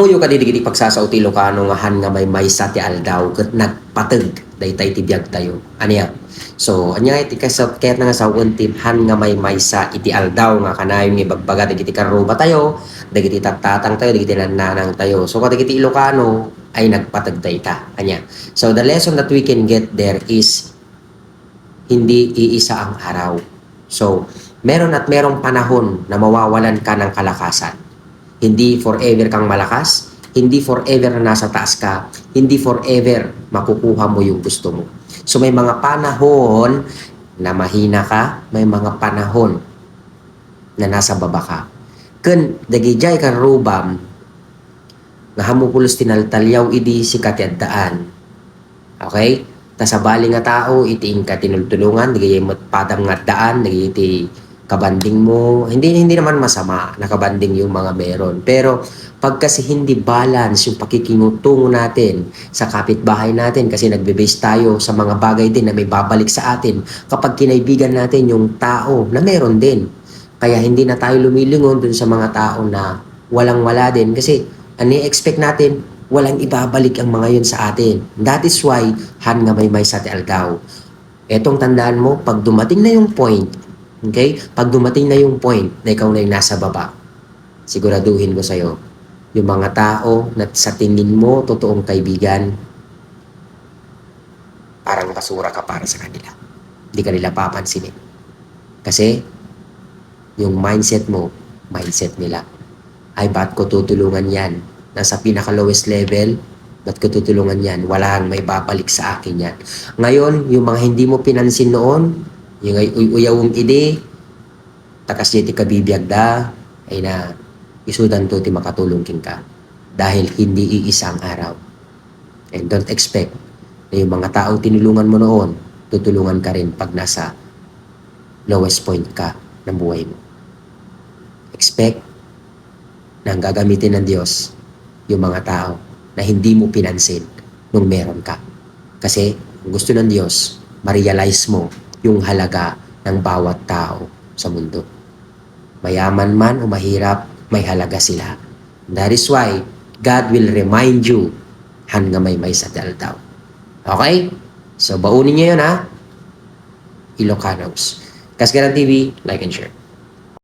Amuyo ka digiti pagsasauti Ilocano nga han nga may sa ti aldaw ket nagpateg daytay ti biag tayo. Aniya? So, anya iti kasat ket nga sa untib han nga may sa iti aldaw nga kanayon nga ibagbaga dagiti karuba tayo, dagiti tattatang tayo, dagiti nananang tayo. So, kadagiti Ilocano ay nagpateg dayta. Anya? So, the lesson that we can get there is hindi iisa ang araw. So, meron at merong panahon na mawawalan ka ng kalakasan. Hindi forever kang malakas, hindi forever na nasa taas ka, hindi forever makukuha mo yung gusto mo. So may mga panahon na mahina ka, may mga panahon na nasa baba ka. Kun dagijay kan rubam, nga hamupulos tinaltalyaw idi si katiaddaan. Okay? Tasabali nga tao, itiin ka tinultulungan, digay padang nga daan, digay iti kabanding mo, hindi naman masama, nakabanding yung mga meron. Pero pag kasi hindi balance yung pakikingutungo natin sa kapitbahay natin kasi nagbe-base tayo sa mga bagay din na may babalik sa atin kapag kinaibigan natin yung tao na meron din. Kaya hindi na tayo lumilingon dun sa mga tao na walang-wala din kasi ani-expect natin walang ibabalik ang mga yun sa atin. That is why han nga may sa ti aldaw. Etong tandaan mo, pag dumating na yung point, okay? Pag dumating na yung point na ikaw na yung nasa baba, siguraduhin ko sa'yo, yung mga tao na sa tingin mo, totoong kaibigan, parang basura ka para sa kanila. Hindi ka nila papansinin. Kasi, yung mindset mo, mindset nila. Ay, ba't ko tutulungan yan? Nasa pinaka-lowest level, ba't ko tutulungan yan? Walang may babalik sa akin yan. Ngayon, yung mga hindi mo pinansin noon, yung uyawong ide, takas niya ti kabibiyag da, ay na isudan to ti makatulong king ka. Dahil hindi iisa ang araw. And don't expect na yung mga taong tinulungan mo noon, tutulungan ka rin pag nasa lowest point ka ng buhay mo. Expect na ang gagamitin ng Diyos yung mga tao na hindi mo pinansin nung meron ka. Kasi gusto ng Diyos, ma-realize mo yung halaga ng bawat tao sa mundo. Mayaman man o mahirap, may halaga sila. That is why God will remind you han nga may sa daldaw. Okay? So, baunin niyo yun ha? Ilocanos. Kasgaran TV, like and share.